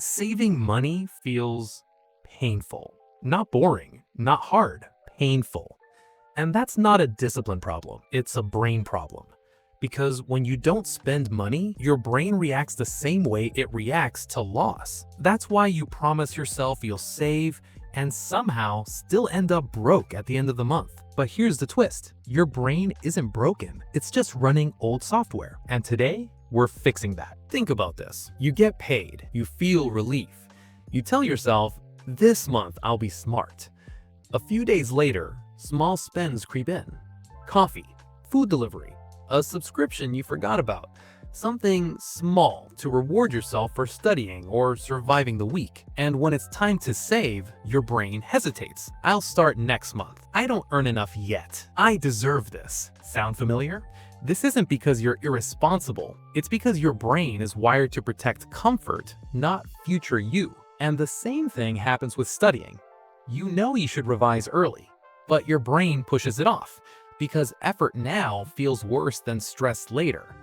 Saving money feels painful. Not boring, not hard, painful. And that's not a discipline problem, it's a brain problem. Because when you don't spend money, your brain reacts the same way it reacts to loss. That's why you promise yourself you'll save and somehow still end up broke at the end of the month. But here's the twist. Your brain isn't broken, it's just running old software. And today, we're fixing that. Think about this. You get paid, you feel relief. You tell yourself, this month I'll be smart. A few days later, small spends creep in. Coffee, food delivery, a subscription you forgot about, something small to reward yourself for studying or surviving the week. And when it's time to save, your brain hesitates. I'll start next month. I don't earn enough yet. I deserve this. Sound familiar? This isn't because you're irresponsible. It's because your brain is wired to protect comfort, not future you. And the same thing happens with studying. You know you should revise early, but your brain pushes it off because effort now feels worse than stress later.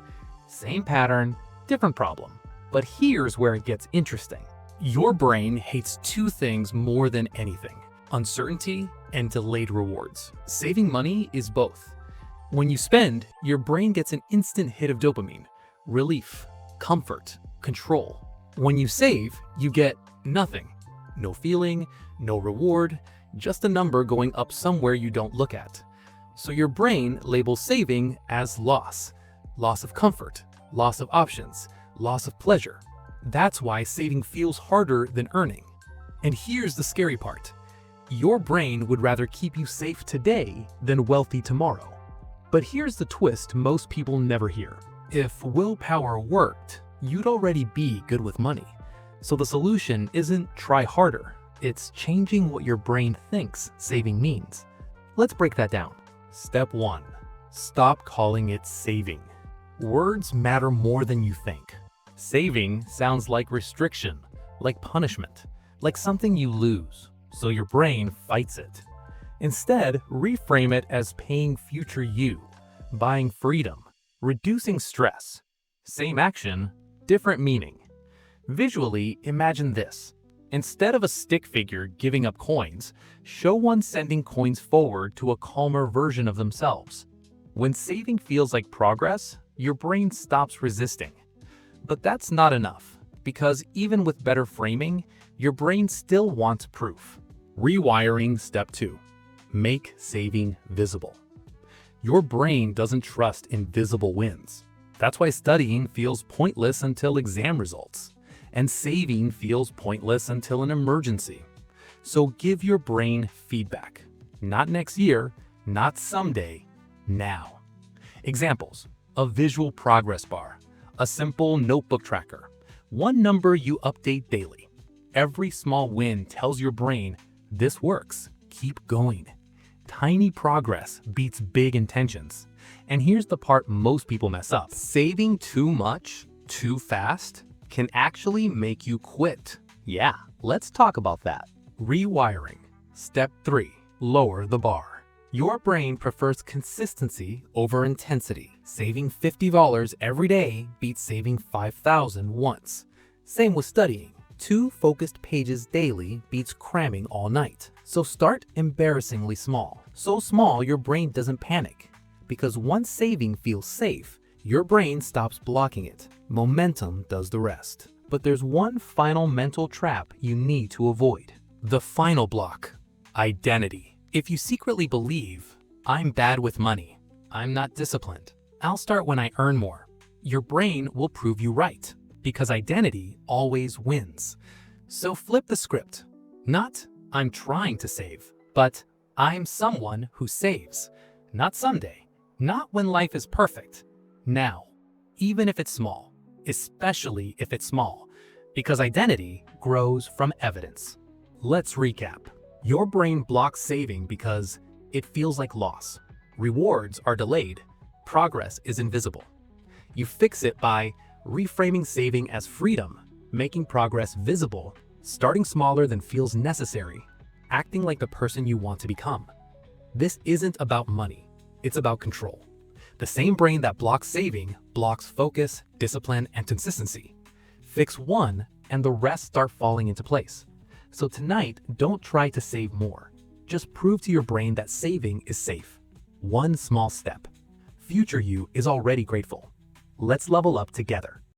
Same pattern, different problem. But here's where it gets interesting. Your brain hates two things more than anything: uncertainty and delayed rewards. Saving money is both. When you spend, your brain gets an instant hit of dopamine, relief, comfort, control. When you save, you get nothing. No feeling, no reward, just a number going up somewhere you don't look at. So your brain labels saving as loss. Loss of comfort, loss of options, loss of pleasure. That's why saving feels harder than earning. And here's the scary part. Your brain would rather keep you safe today than wealthy tomorrow. But here's the twist most people never hear. If willpower worked, you'd already be good with money. So the solution isn't try harder. It's changing what your brain thinks saving means. Let's break that down. Step 1. Stop calling it saving. Words matter more than you think. Saving sounds like restriction, like punishment, like something you lose, so your brain fights it. Instead, reframe it as paying future you, buying freedom, reducing stress. Same action, different meaning. Visually, imagine this. Instead of a stick figure giving up coins, show one sending coins forward to a calmer version of themselves. When saving feels like progress, your brain stops resisting. But that's not enough, because even with better framing, your brain still wants proof. Rewiring step 2. Make saving visible. Your brain doesn't trust invisible wins. That's why studying feels pointless until exam results, and saving feels pointless until an emergency. So give your brain feedback. Not next year, not someday, now. Examples: a visual progress bar, a simple notebook tracker, one number you update daily. Every small win tells your brain, this works, keep going. Tiny progress beats big intentions. And here's the part most people mess up. Saving too much, too fast, can actually make you quit. Yeah, let's talk about that. Rewiring. Step 3. Lower the bar. Your brain prefers consistency over intensity. Saving $50 every day beats saving $5,000 once. Same with studying. 2 focused pages daily beats cramming all night. So start embarrassingly small. So small your brain doesn't panic. Because once saving feels safe, your brain stops blocking it. Momentum does the rest. But there's one final mental trap you need to avoid. The final block: identity. If you secretly believe, I'm bad with money, I'm not disciplined, I'll start when I earn more, your brain will prove you right, because identity always wins. So flip the script. Not, I'm trying to save, but I'm someone who saves. Not someday, not when life is perfect. Now, even if it's small, especially if it's small, because identity grows from evidence. Let's recap. Your brain blocks saving because it feels like loss. Rewards are delayed. Progress is invisible. You fix it by reframing saving as freedom, making progress visible, starting smaller than feels necessary, acting like the person you want to become. This isn't about money. It's about control. The same brain that blocks saving blocks focus, discipline, and consistency. Fix one, and the rest start falling into place. So tonight, don't try to save more. Just prove to your brain that saving is safe. One small step. Future you is already grateful. Let's level up together.